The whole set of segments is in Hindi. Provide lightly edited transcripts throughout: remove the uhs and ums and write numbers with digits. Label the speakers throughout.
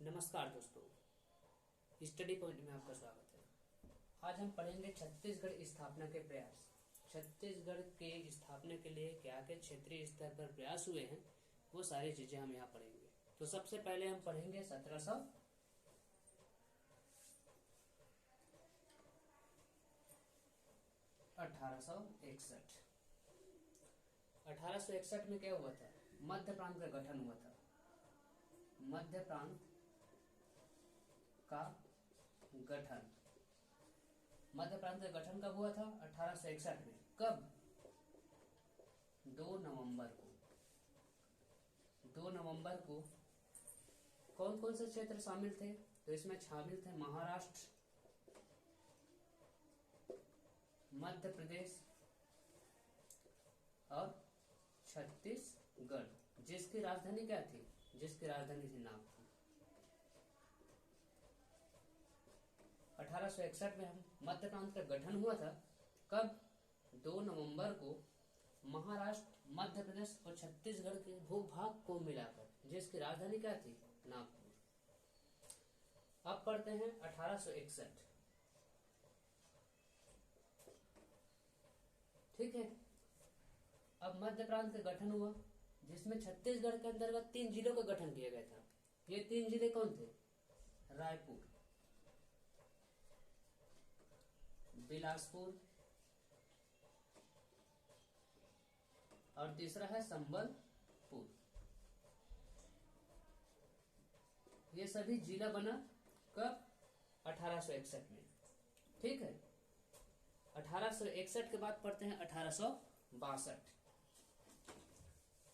Speaker 1: नमस्कार दोस्तों, स्टडी पॉइंट में आपका स्वागत है। आज हम पढ़ेंगे छत्तीसगढ़ स्थापना के प्रयास। छत्तीसगढ़ के स्थापना के लिए क्या क्या क्षेत्रीय स्तर पर प्रयास हुए हैं, वो सारी चीजें हम यहाँ पढ़ेंगे। तो सबसे पहले हम पढ़ेंगे 1861। 1861 में क्या हुआ था? मध्य प्रांत का गठन हुआ था। मध्य प्रांत का गठन, मध्य प्रांत का गठन कब हुआ था? 1861 में। कब? 2 नवंबर को। 2 नवंबर को कौन कौन से क्षेत्र शामिल थे? तो इसमें शामिल थे महाराष्ट्र, मध्य प्रदेश और छत्तीसगढ़, जिसकी राजधानी क्या थी? जिसकी राजधानी थी नागपुर। 1861 में हम मध्य प्रांत का गठन हुआ था। कब? 2 नवंबर को महाराष्ट्र, मध्य प्रदेश और छत्तीसगढ़ के भूभाग को मिलाकर, जिसकी राजधानी क्या थी? नागपुर। अब पढ़ते हैं 1861। ठीक है। अब मध्य प्रांत का गठन हुआ, जिसमें छत्तीसगढ़ के अंतर्गत 3 जिलों का गठन किया गया था। ये 3 जिले कौन थे? रायपुर, बिलासपुर और तीसरा है संबलपुर। ये सभी जिला बना कब? 1861 में। ठीक है। 1861 के बाद पढ़ते हैं 1862।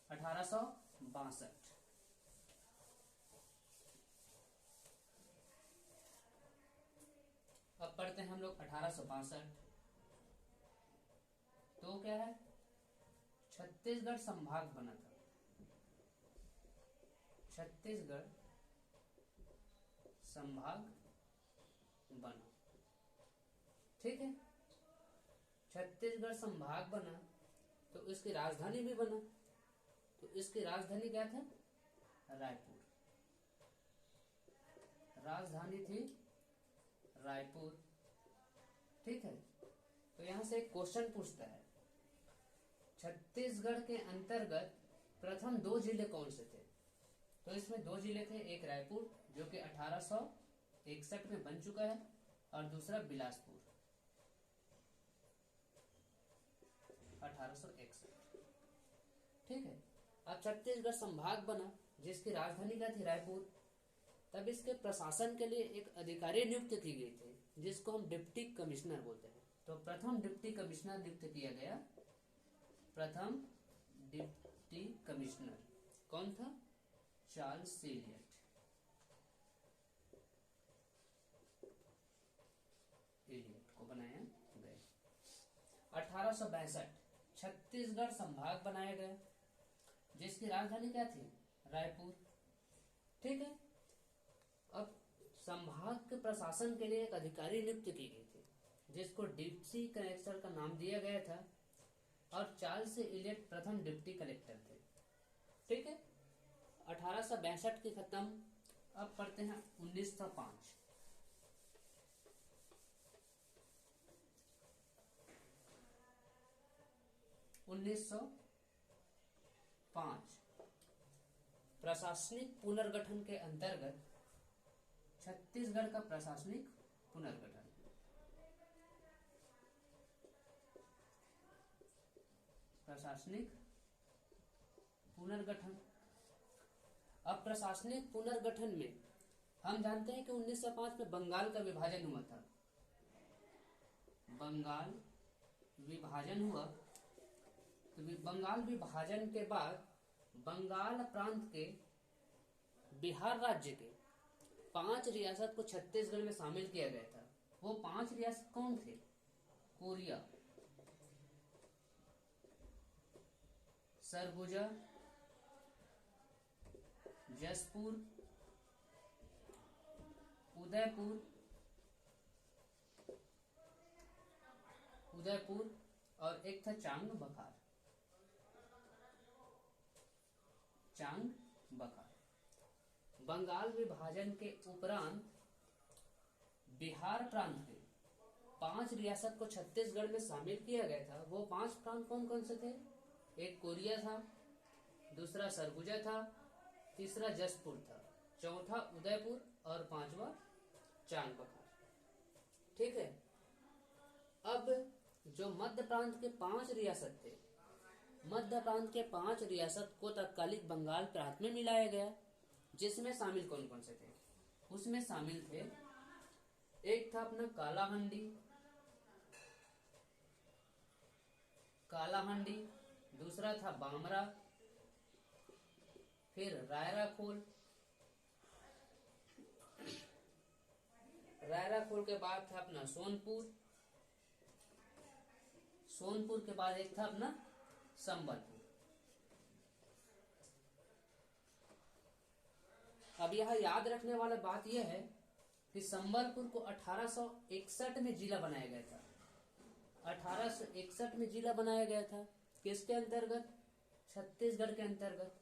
Speaker 1: 1862 अब पढ़ते हैं हम लोग 1862। तो क्या है? छत्तीसगढ़ संभाग बना था। छत्तीसगढ़ संभाग बना। ठीक है। छत्तीसगढ़ संभाग बना तो इसकी राजधानी भी बना। तो इसकी राजधानी क्या था? रायपुर। राजधानी थी रायपुर। ठीक है। तो यहां से एक क्वेश्चन पूछता है, छत्तीसगढ़ के अंतर्गत प्रथम 2 जिले कौन से थे? तो इसमें 2 जिले थे, एक रायपुर जो कि 1861 में बन चुका है और दूसरा बिलासपुर 1861। ठीक है। अब छत्तीसगढ़ संभाग बना, जिसकी राजधानी क्या थी? रायपुर। तब इसके प्रशासन के लिए एक अधिकारी नियुक्त की गई थी, जिसको हम डिप्टी कमिश्नर बोलते हैं। तो प्रथम डिप्टी कमिश्नर नियुक्त किया गया। प्रथम डिप्टी कमिश्नर कौन था? Charles Elliott. एलियट को बनाया गया। 1862 छत्तीसगढ़ संभाग बनाया गया, जिसकी राजधानी क्या थी? रायपुर। ठीक है। अब संभाग के प्रशासन के लिए एक अधिकारी नियुक्त की गई थी, जिसको डिप्टी कलेक्टर का नाम दिया गया था और चार्ल्स एलियट प्रथम डिप्टी कलेक्टर थे। ठीक है। 1862 की खत्म। अब पढ़ते हैं 1905। 1905 प्रशासनिक पुनर्गठन के अंतर्गत छत्तीसगढ़ का प्रशासनिक पुनर्गठन। प्रशासनिक पुनर्गठन। अब प्रशासनिक पुनर्गठन में हम जानते हैं कि 1905 में बंगाल का विभाजन हुआ था। बंगाल विभाजन हुआ। तो बंगाल विभाजन के बाद बंगाल प्रांत के बिहार राज्य के 5 रियासत को छत्तीसगढ़ में शामिल किया गया था। वो 5 रियासत कौन थे? कोरिया, सरगुजा, जसपुर, उदयपुर और एक था चांग बखार। चांग बखार। बंगाल विभाजन के उपरांत बिहार प्रांत में 5 रियासत को छत्तीसगढ़ में शामिल किया गया था। वो 5 प्रांत कौन कौन से थे? एक कोरिया था, दूसरा सरगुजा था, तीसरा जसपुर था, चौथा उदयपुर और पांचवा चांगबखार। ठीक है। अब जो मध्य प्रांत के 5 रियासत थे, मध्य प्रांत के 5 रियासत को तत्कालिक बंगाल प्रांत में मिलाया गया, जिसमें शामिल कौन कौन से थे? उसमें शामिल थे, एक था अपना कालाहांडी, दूसरा था बामरा, फिर रायराखोल के बाद था अपना सोनपुर के बाद एक था अपना संबलपुर। अब यह याद रखने वाला बात यह है कि संबलपुर को 1861 में जिला बनाया गया था। 1861 में जिला बनाया गया था, किसके अंतर्गत? छत्तीसगढ़ के अंतर्गत।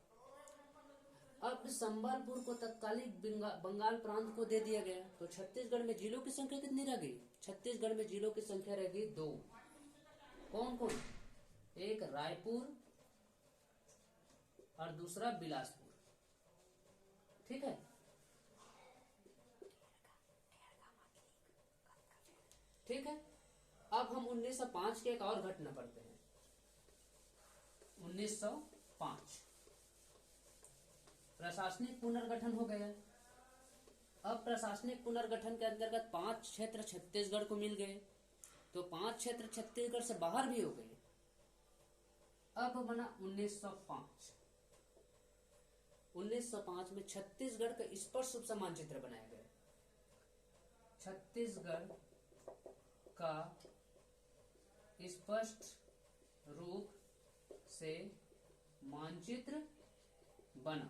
Speaker 1: अब संबलपुर को तत्कालिक बंगाल प्रांत को दे दिया गया, तो छत्तीसगढ़ में जिलों की संख्या कितनी रह गई? छत्तीसगढ़ में जिलों की संख्या रह गई 2। कौन कौन? एक रायपुर और दूसरा बिलासपुर। ठीक है। ठीक है। अब हम 1905 के एक और घटना पढ़ते हैं। 1905 प्रशासनिक पुनर्गठन हो गया। अब प्रशासनिक पुनर्गठन के अंतर्गत 5 क्षेत्र छत्तीसगढ़ को मिल गए, तो 5 क्षेत्र छत्तीसगढ़ से बाहर भी हो गए। अब बना 1905। 1905 में छत्तीसगढ़ का स्पष्ट रूप से मानचित्र बनाया गया। छत्तीसगढ़ का स्पष्ट रूप से मानचित्र बना।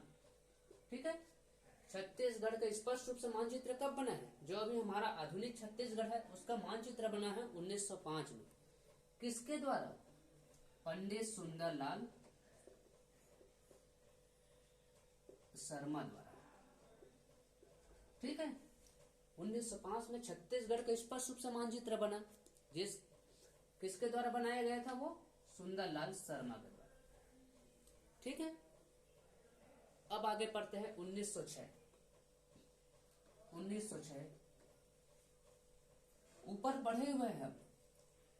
Speaker 1: ठीक है। छत्तीसगढ़ का स्पष्ट रूप से मानचित्र कब बना है? जो अभी हमारा आधुनिक छत्तीसगढ़ है उसका मानचित्र बना है 1905 में। किसके द्वारा? पंडित सुंदरलाल शर्मा द्वारा। ठीक है। 1905 में छत्तीसगढ़ का स्पष्ट रूप से मानचित्र बना, किसके द्वारा बनाया गया था? वो सुंदरलाल शर्मा के द्वारा। ठीक है। अब आगे पढ़ते हैं 1906। 1906 ऊपर पढ़े हुए हैं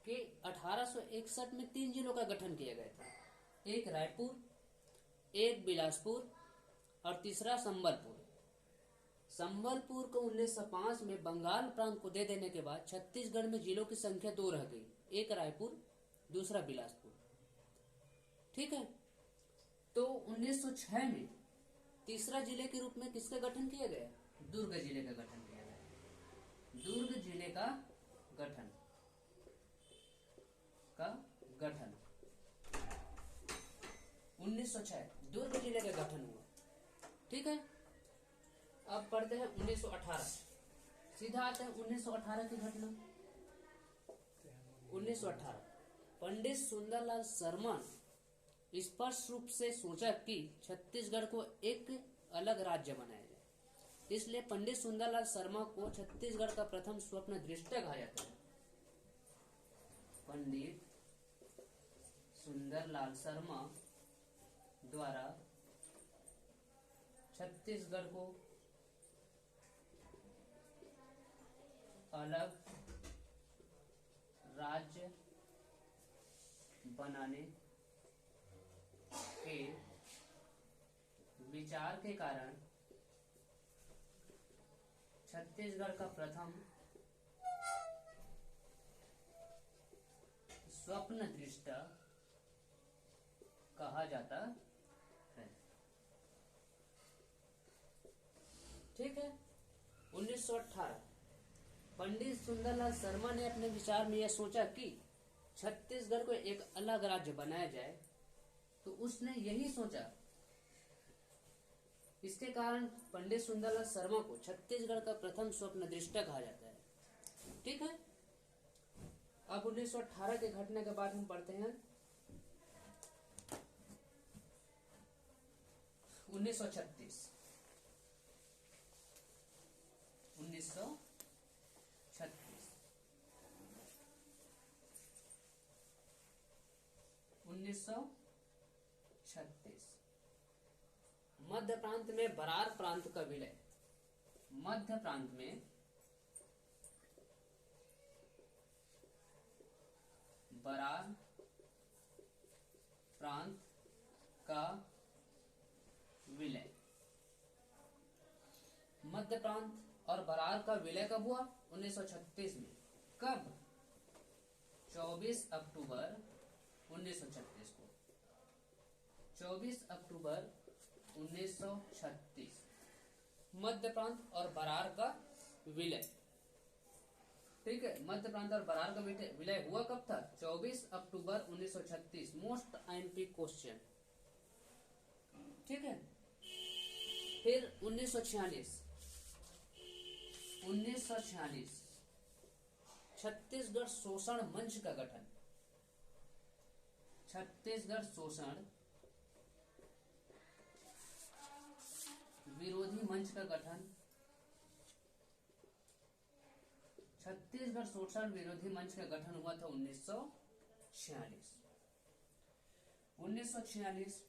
Speaker 1: कि 1861 में 3 जिलों का गठन किया गया था, एक रायपुर, एक बिलासपुर और तीसरा संबलपुर। संबलपुर को 1905 में बंगाल प्रांत को दे देने के बाद छत्तीसगढ़ में जिलों की संख्या 2 रह गई, एक रायपुर, दूसरा बिलासपुर। ठीक है। तो 1906 में तीसरा जिले के रूप में किसका गठन किया गया? दुर्ग जिले का गठन किया गया। दुर्ग जिले का गठन 1906 दुर्ग जिले का गठन हुआ। ठीक है। अब पढ़ते हैं 1918। सीधा आते हैं 1918 की घटना। 1918 पंडित सुंदरलाल शर्मा स्पष्ट रूप से सोचा कि छत्तीसगढ़ को एक अलग राज्य बनाया जाए, इसलिए पंडित सुंदरलाल शर्मा को छत्तीसगढ़ का प्रथम स्वप्न दृष्टा कहा जाता है। पंडित सुंदरलाल शर्मा द्वारा छत्तीसगढ़ को अलग राज्य बनाने के विचार के कारण छत्तीसगढ़ का प्रथम स्वप्न दृष्टा कहा जाता है। ठीक है। 1918 पंडित सुंदरलाल शर्मा ने अपने विचार में यह सोचा कि छत्तीसगढ़ को एक अलग राज्य बनाया जाए, तो उसने यही सोचा। इसके कारण पंडित सुंदरलाल शर्मा को छत्तीसगढ़ का प्रथम स्वप्न दृष्टा कहा जाता है। ठीक है। अब 1918 के घटना के बाद हम पढ़ते हैं 1936। 1936। 1936 मध्य प्रांत में बरार प्रांत का विलय। मध्य प्रांत में बरार प्रांत का विलय। मध्य प्रांत और बरार का विलय कब हुआ? 1936 में। कब? 24 अक्टूबर 1936 को। 24 अक्टूबर 1936 मध्य प्रांत और बरार का विलय। ठीक है, मध्य प्रांत और बरार का विलय हुआ कब था? 24 अक्टूबर 1936। Most IMP question. ठीक है, फिर 1946 छत्तीसगढ़ शोषण मंच का गठन। छत्तीसगढ़ शोषण विरोधी मंच का गठन। छत्तीसगढ़ शोषण विरोधी मंच का गठन हुआ था 1946। 1946।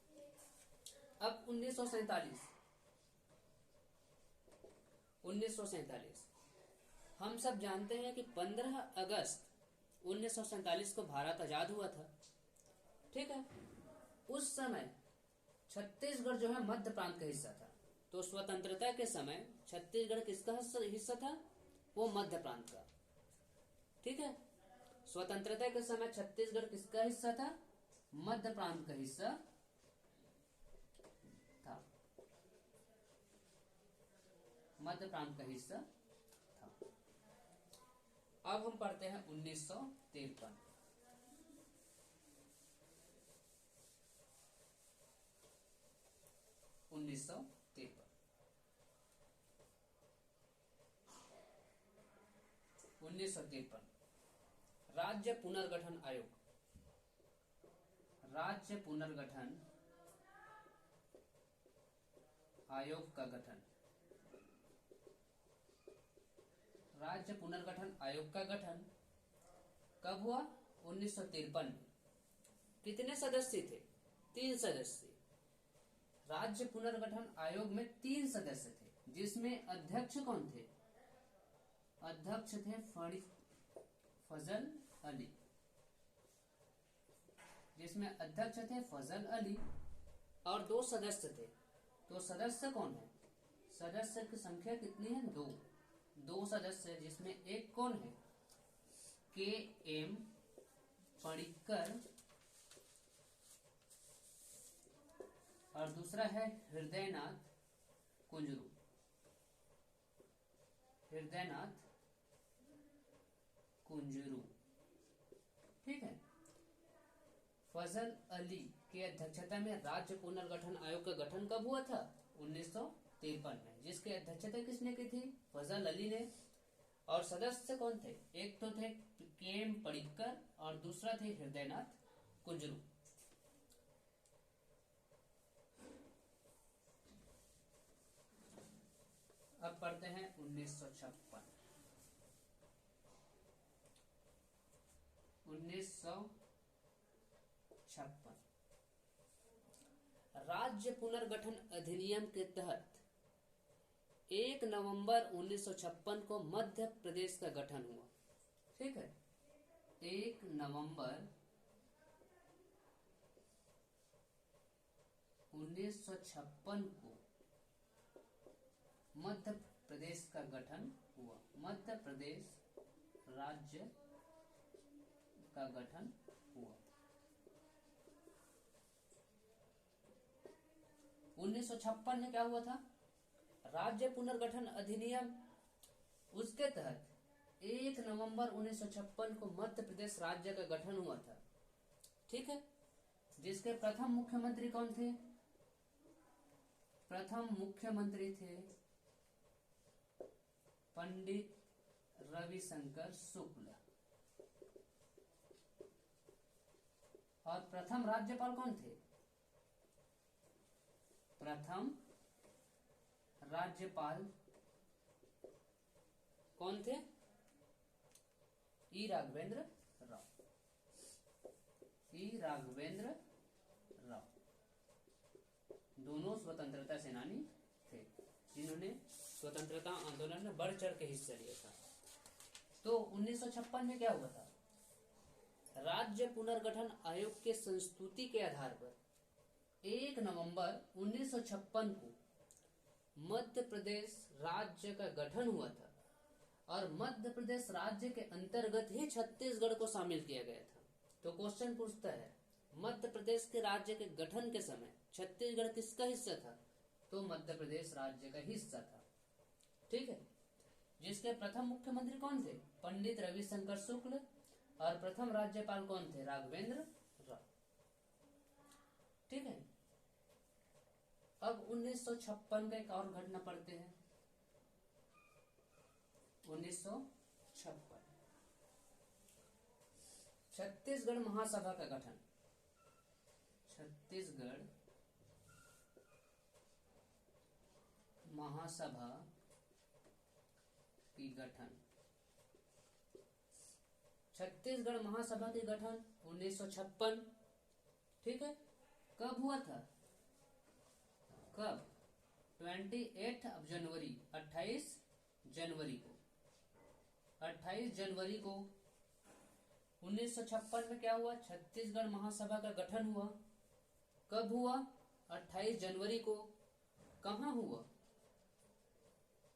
Speaker 1: अब 1947 हम सब जानते हैं कि 15 अगस्त 1947 को भारत आजाद हुआ था। ठीक है, उस समय छत्तीसगढ़ जो है मध्य प्रांत का हिस्सा था। तो स्वतंत्रता के समय छत्तीसगढ़ किसका हिस्सा था? वो मध्य प्रांत का। ठीक है, स्वतंत्रता के समय छत्तीसगढ़ किसका हिस्सा था? मध्य प्रांत का हिस्सा था। मध्य प्रांत का हिस्सा था। अब हम पढ़ते हैं 1953। 1953 राज्य पुनर्गठन आयोग। राज्य पुनर्गठन आयोग का गठन। राज्य पुनर्गठन आयोग का गठन कब हुआ? 1953 में। कितने सदस्य थे? 3 सदस्य। राज्य पुनर्गठन आयोग में 3 सदस्य थे, जिसमें अध्यक्ष कौन थे? अध्यक्ष थे फजल अली। जिसमें अध्यक्ष थे फजल अली और 2 सदस्य थे। तो सदस्य कौन है? सदस्य की संख्या कितनी है? 2 सदस्य, जिसमें एक कौन है? के.एम. पणिक्कर और दूसरा है हृदयनाथ कुंजरू। हृदयनाथ कुंजरू। ठीक है, फजल अली की अध्यक्षता में राज्य पुनर्गठन आयोग का गठन कब हुआ था? 1953 में। जिसकी अध्यक्षता किसने की थी? फजल अली ने। और सदस्य कौन थे? एक तो थे के.एम. पणिक्कर और दूसरा थे हृदयनाथ कुंजरू। अब पढ़ते हैं 1956। 1956 राज्य पुनर्गठन अधिनियम के तहत 1 नवंबर 1956 को मध्य प्रदेश का गठन हुआ। ठीक है, 1 नवंबर 1956 को मध्य प्रदेश का गठन हुआ। मध्य प्रदेश राज्य का गठन हुआ। 1956 में क्या हुआ था? राज्य पुनर्गठन अधिनियम, उसके तहत 1 नवंबर 1956 को मध्य प्रदेश राज्य का गठन हुआ था। ठीक है, जिसके प्रथम मुख्यमंत्री कौन थे? प्रथम मुख्यमंत्री थे पंडित रविशंकर शुक्ल। और प्रथम राज्यपाल कौन थे? प्रथम राज्यपाल कौन थे? ई राघवेंद्र राव। ई राघवेंद्र राव दोनों स्वतंत्रता सेनानी थे जिन्होंने स्वतंत्रता आंदोलन में बढ़ चढ़ के हिस्सा लिया था। तो 1956 में क्या हुआ था? राज्य पुनर्गठन आयोग के संस्तुति के आधार पर 1 नवंबर 1956 को मध्य प्रदेश राज्य का गठन हुआ था और मध्य प्रदेश राज्य के अंतर्गत ही छत्तीसगढ़ को शामिल किया गया था। तो क्वेश्चन पूछता है, मध्य प्रदेश के राज्य के गठन के समय छत्तीसगढ़ किसका हिस्सा था? तो मध्य प्रदेश राज्य का हिस्सा था। ठीक है। जिसके प्रथम मुख्यमंत्री कौन थे? पंडित रविशंकर शुक्ल। और प्रथम राज्यपाल कौन थे? राघवेंद्र राव। ठीक है। अब 1956 का एक और घटना पढ़ते हैं। 1956 छत्तीसगढ़ महासभा का गठन। छत्तीसगढ़ महासभा की गठन। छत्तीसगढ़ महासभा की गठन 1956। ठीक है। कब हुआ था? कब? 28 जनवरी 28 जनवरी को 1956 में क्या हुआ? छत्तीसगढ़ महासभा का गठन हुआ। कब हुआ? 28 जनवरी को। कहाँ हुआ?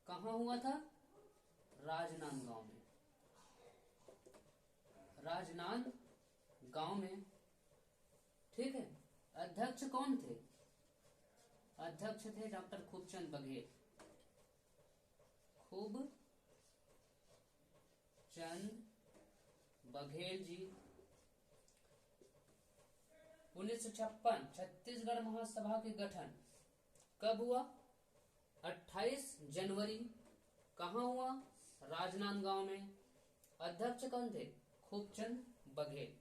Speaker 1: कहाँ हुआ था? राजनांदगांव में। राजनांदगांव में। ठीक है। अध्यक्ष कौन थे? अध्यक्ष थे डॉक्टर खूबचंद बघेल। खूबचंद बघेल जी। 1956 छत्तीसगढ़ महासभा के गठन कब हुआ? 28 जनवरी। कहाँ हुआ? राजनांदगांव में। अध्यक्ष कौन थे? खूबचंद बघेल।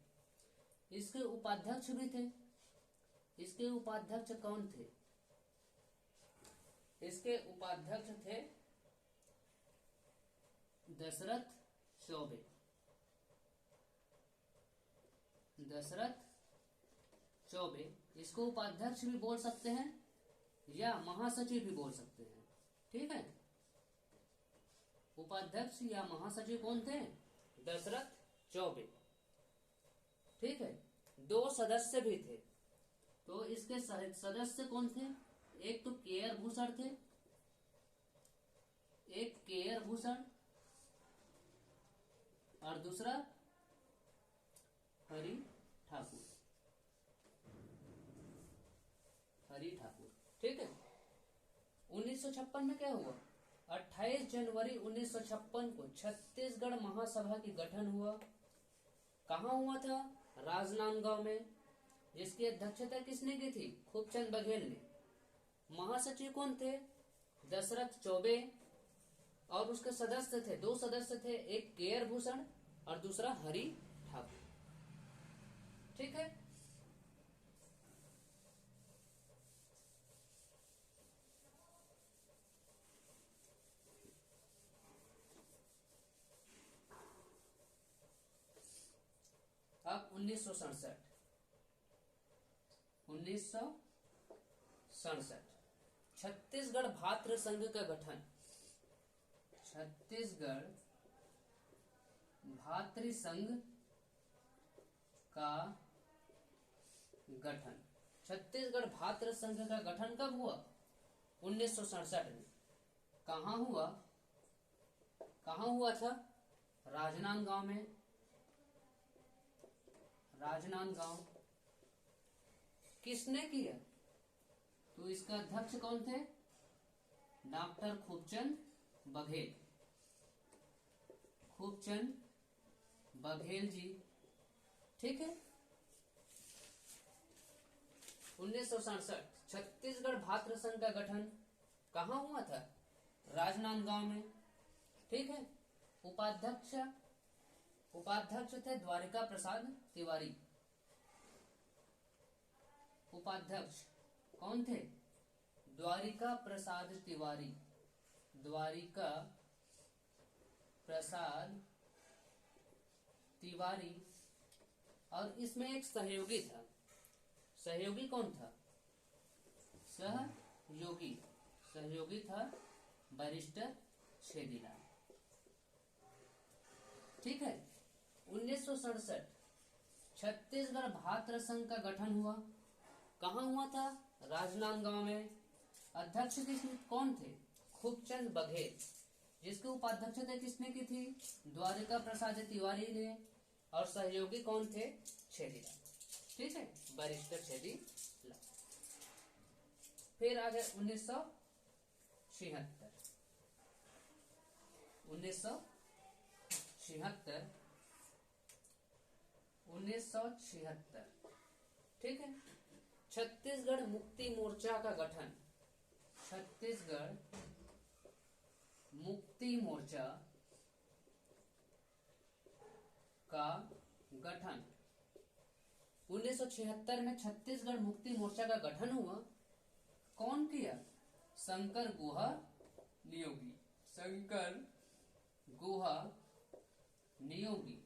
Speaker 1: इसके उपाध्यक्ष भी थे। इसके उपाध्यक्ष कौन थे? इसके उपाध्यक्ष थे दशरथ चौबे। दशरथ चौबे। इसको उपाध्यक्ष भी बोल सकते हैं या महासचिव भी बोल सकते हैं। ठीक है। उपाध्यक्ष या महासचिव कौन थे? दशरथ चौबे। ठीक है। 2 सदस्य भी थे। तो इसके सदस्य कौन थे? एक तो के.आर. भूषण थे। एक के.आर. भूषण और दूसरा हरि ठाकुर। हरि ठाकुर। ठीक है। 1956 में क्या हुआ? 28 जनवरी 1956 को छत्तीसगढ़ महासभा की गठन हुआ। कहाँ हुआ था? राजनांदगांव में। जिसकी अध्यक्षता किसने की थी? खूबचंद बघेल ने। महासचिव कौन थे? दशरथ चौबे। और उसके सदस्य थे, 2 सदस्य थे, एक के.आर. भूषण और दूसरा हरि ठाकुर। ठीक है। अब 1967 छत्तीसगढ़ भातृ संघ का गठन। छत्तीसगढ़ भातृ संघ का गठन। छत्तीसगढ़ भातृ संघ का गठन कब हुआ? 1967 में। कहाँ हुआ? कहाँ हुआ था? राजनांदगांव में। राजनांदगांव। किसने किया? तो इसका अध्यक्ष कौन थे? डॉक्टर खूबचंद बघेल। खूबचंद बघेल जी। ठीक है। 1967 छत्तीसगढ़ भातृ संघ का गठन कहाँ हुआ था? राजनांदगांव में। ठीक है। उपाध्यक्ष थे द्वारिका प्रसाद तिवारी। उपाध्यक्ष कौन थे? द्वारिका प्रसाद तिवारी। द्वारिका प्रसाद तिवारी, और इसमें एक सहयोगी था। सहयोगी कौन था? सहयोगी था बैरिस्टर छेदीलाल। ठीक है। 1967 छत्तीसगढ़ भात्र संघ का गठन हुआ। कहाँ हुआ था? राजनांदगांव में। अध्यक्ष कौन थे? खूबचंद बघेल, जिसकी उपाध्यक्षता किसने की थी? द्वारिका प्रसाद तिवारी ने। और सहयोगी कौन थे? छेदीलाल। ठीक है, बैरिस्टर छेदीलाल। फिर आ गए 1976। 1976। ठीक है। छत्तीसगढ़ मुक्ति मोर्चा का गठन। छत्तीसगढ़ मुक्ति मोर्चा का गठन। 1976 में छत्तीसगढ़ मुक्ति मोर्चा का गठन हुआ। कौन किया? शंकर गुहा नियोगी। शंकर गुहा नियोगी।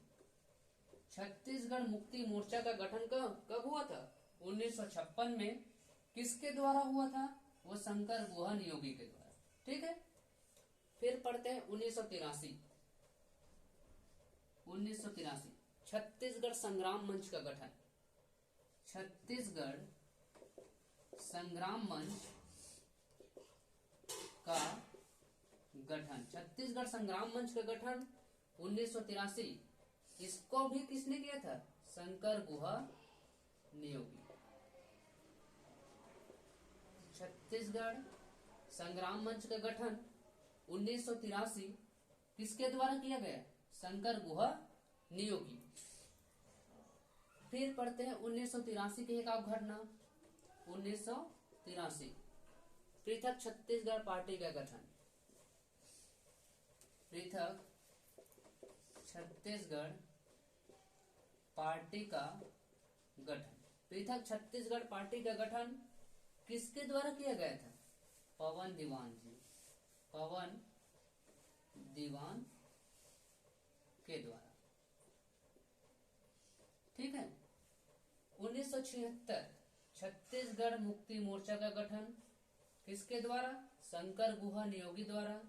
Speaker 1: छत्तीसगढ़ मुक्ति मोर्चा का गठन कब हुआ था? 1956 में। किसके द्वारा हुआ था? वो शंकर गुहा नियोगी के द्वारा। ठीक है। फिर पढ़ते हैं 1983। 1983 छत्तीसगढ़ संग्राम मंच का गठन। छत्तीसगढ़ संग्राम मंच का गठन। छत्तीसगढ़ संग्राम मंच का गठन 1983। इसको भी किसने किया था? शंकर गुहा नियोगी। छत्तीसगढ़ संग्राम मंच का गठन 1983 किसके द्वारा किया गया? शंकर गुहा नियोगी। फिर पढ़ते हैं 1983 की एक आप घटना। 1983 पृथक छत्तीसगढ़ पार्टी का गठन। पृथक छत्तीसगढ़ पार्टी का गठन। पृथक छत्तीसगढ़ पार्टी का गठन किसके द्वारा किया गया था? पवन दीवान जी। पवन दीवान के द्वारा। ठीक है। 1976 छत्तीसगढ़ मुक्ति मोर्चा का गठन किसके द्वारा? शंकर गुहा नियोगी द्वारा।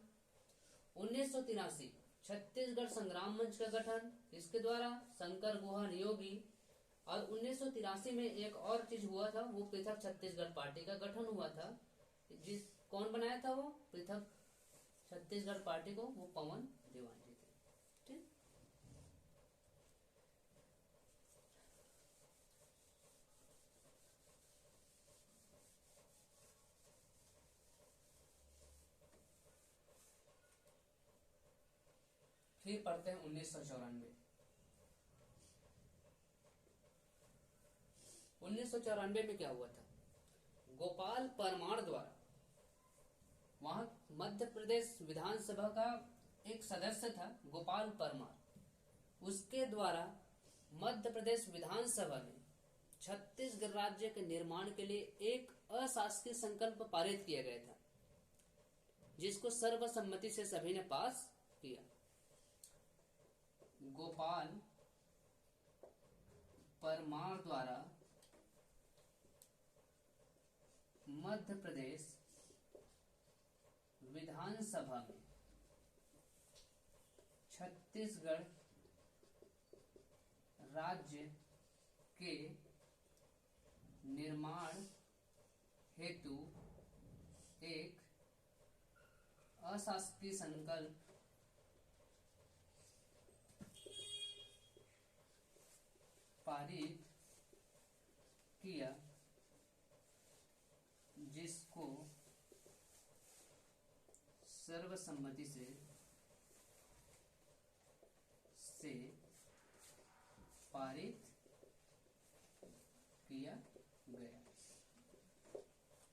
Speaker 1: 1983 छत्तीसगढ़ संग्राम मंच का गठन किसके द्वारा? शंकर गुहा नियोगी। और 1983 में एक और चीज हुआ था, वो पृथक छत्तीसगढ़ पार्टी का गठन हुआ था। कौन बनाया था वो पृथक छत्तीसगढ़ पार्टी को? वो पवन दीवान जी थे। ठीक। फिर पढ़ते हैं 1994। 1994 में क्या हुआ था? गोपाल परमार द्वारा, वहां मध्य प्रदेश विधानसभा का एक सदस्य था गोपाल परमार, उसके द्वारा मध्य प्रदेश विधानसभा में छत्तीसगढ़ राज्य के निर्माण के लिए एक अशासकीय संकल्प पारित किया गया था, जिसको सर्वसम्मति से सभी ने पास किया। गोपाल परमार द्वारा मध्य प्रदेश विधानसभा में छत्तीसगढ़ राज्य के निर्माण हेतु एक अशासकीय संकल्प पारित किया, जिसको सर्वसम्मति से पारित किया गया,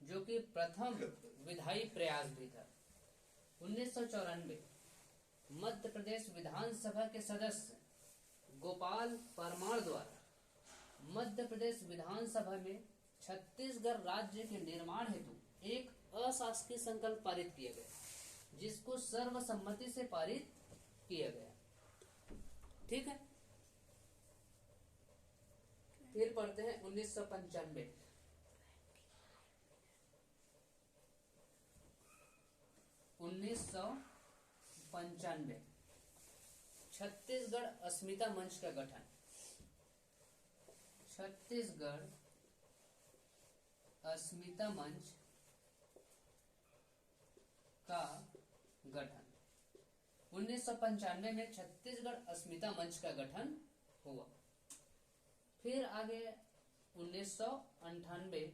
Speaker 1: जो कि प्रथम विधायी प्रयास भी था। 1994 मध्य प्रदेश विधानसभा के सदस्य गोपाल परमार द्वारा मध्य प्रदेश विधानसभा में छत्तीसगढ़ राज्य के निर्माण हेतु एक अशासकीय संकल्प पारित किया गया, जिसको सर्वसम्मति से पारित किया गया। ठीक है, फिर पढ़ते हैं 1995। 1995 छत्तीसगढ़ अस्मिता मंच का गठन। छत्तीसगढ़ अस्मिता मंच का गठन। 1995 में छत्तीसगढ़ अस्मिता मंच का गठन हुआ। फिर आगे 1998।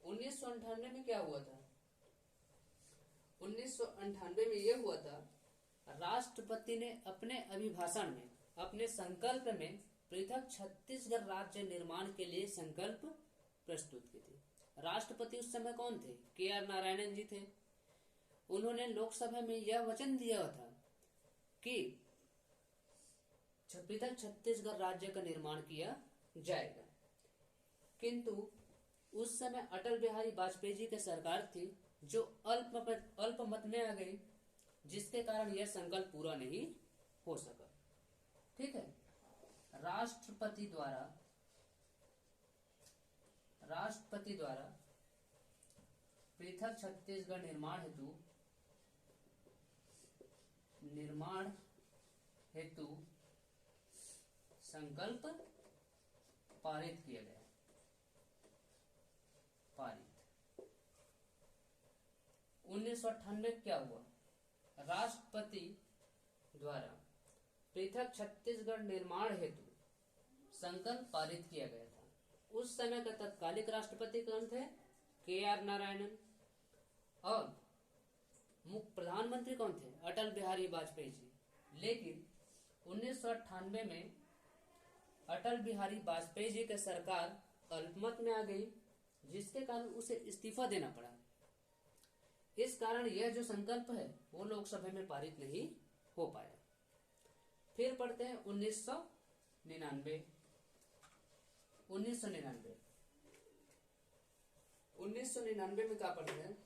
Speaker 1: 1998 में क्या हुआ था? 1998 में यह हुआ था, राष्ट्रपति ने अपने अभिभाषण में अपने संकल्प में पृथक छत्तीसगढ़ राज्य निर्माण के लिए संकल्प प्रस्तुत की थी। राष्ट्रपति उस समय कौन थे? KR नारायणन जी थे। उन्होंने लोकसभा में यह वचन दिया था कि पृथक छत्तीसगढ़ राज्य का निर्माण किया जाएगा, किंतु उस समय अटल बिहारी वाजपेयी जी की सरकार थी जो अल्प मत में आ गई, जिसके कारण यह संकल्प पूरा नहीं हो सका। ठीक है, राष्ट्रपति द्वारा पृथक छत्तीसगढ़ निर्माण हेतु संकल्प पारित किया गया। 1998 क्या हुआ? राष्ट्रपति द्वारा पृथक छत्तीसगढ़ निर्माण हेतु संकल्प पारित किया गया था। उस समय का तत्कालिक राष्ट्रपति कौन थे? KR नारायणन। और मुख्य प्रधानमंत्री कौन थे? अटल बिहारी वाजपेयी जी। लेकिन 1998 में अटल बिहारी वाजपेयी जी की सरकार अल्पमत में आ गई, जिसके कारण उसे इस्तीफा देना पड़ा। इस कारण यह जो संकल्प है वो लोकसभा में पारित नहीं हो पाया। फिर पढ़ते हैं 1999। 1999 में क्या पढ़ते हैं?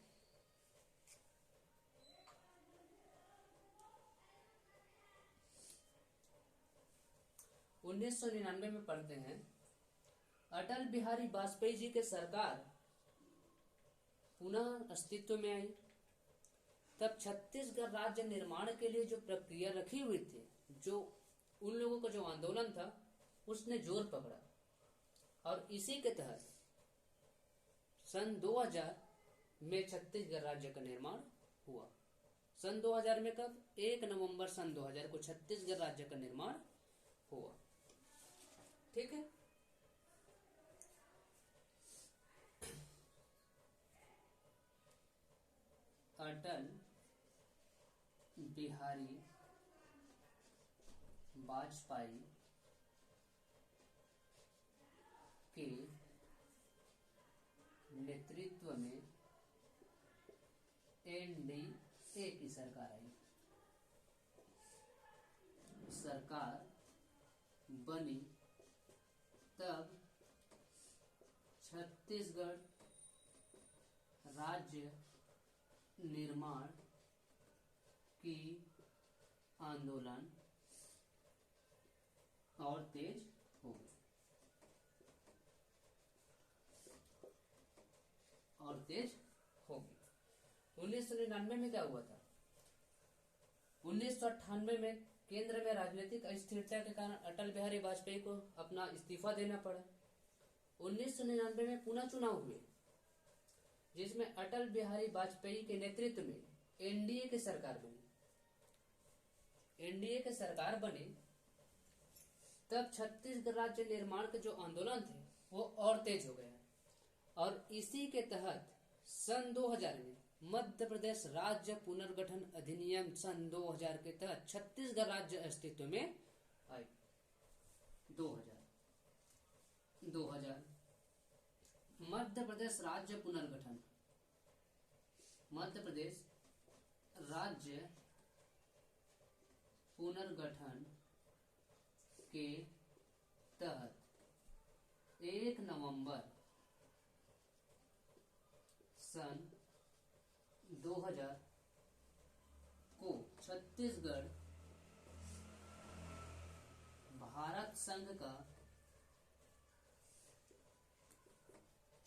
Speaker 1: 1999 में पढ़ते हैं, अटल बिहारी वाजपेयी जी के सरकार पुनः अस्तित्व में आई। तब छत्तीसगढ़ राज्य निर्माण के लिए जो प्रक्रिया रखी हुई थी, जो उन लोगों का जो आंदोलन था, उसने जोर पकड़ा और इसी के तहत सन 2000 में छत्तीसगढ़ राज्य का निर्माण हुआ। सन 2000 में कब? 1 नवंबर सन 2000 को छत्तीसगढ़ राज्य का निर्माण हुआ। ठीक है, अटल बिहारी वाजपेयी के नेतृत्व में NDA की सरकार आई। सरकार बनी तब छत्तीसगढ़ राज्य निर्माण की आंदोलन और तेज हो गई। 1999 में क्या हुआ था? 1998 में केंद्र में राजनीतिक अस्थिरता के कारण अटल बिहारी वाजपेयी को अपना इस्तीफा देना पड़ा। 1999 में पुनः चुनाव हुए, जिसमें अटल बिहारी वाजपेयी के नेतृत्व में NDA की सरकार बनी। NDA की सरकार बनी तब छत्तीसगढ़ राज्य निर्माण के जो आंदोलन थे वो और तेज हो गया, और इसी के तहत सन 2000 में मध्य प्रदेश राज्य पुनर्गठन अधिनियम सन 2000 के तहत छत्तीसगढ़ राज्य अस्तित्व में आई। 2000 मध्य प्रदेश राज्य पुनर्गठन, मध्य प्रदेश राज्य पुनर्गठन के तहत 1 नवंबर सन 2000 को छत्तीसगढ़ भारत संघ का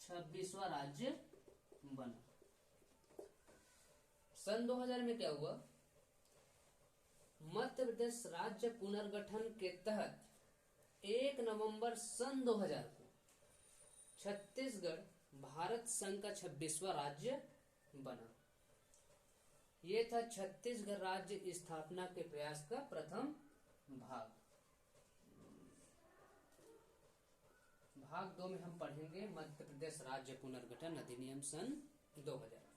Speaker 1: 26वां राज्य बना। सन 2000 में क्या हुआ? मध्य प्रदेश राज्य पुनर्गठन के तहत 1 नवंबर सन 2000 को छत्तीसगढ़ भारत संघ का 26वां राज्य बना। ये था छत्तीसगढ़ राज्य स्थापना के प्रयास का प्रथम भाग। भाग 2 में हम पढ़ेंगे मध्य प्रदेश राज्य पुनर्गठन अधिनियम सन 2000।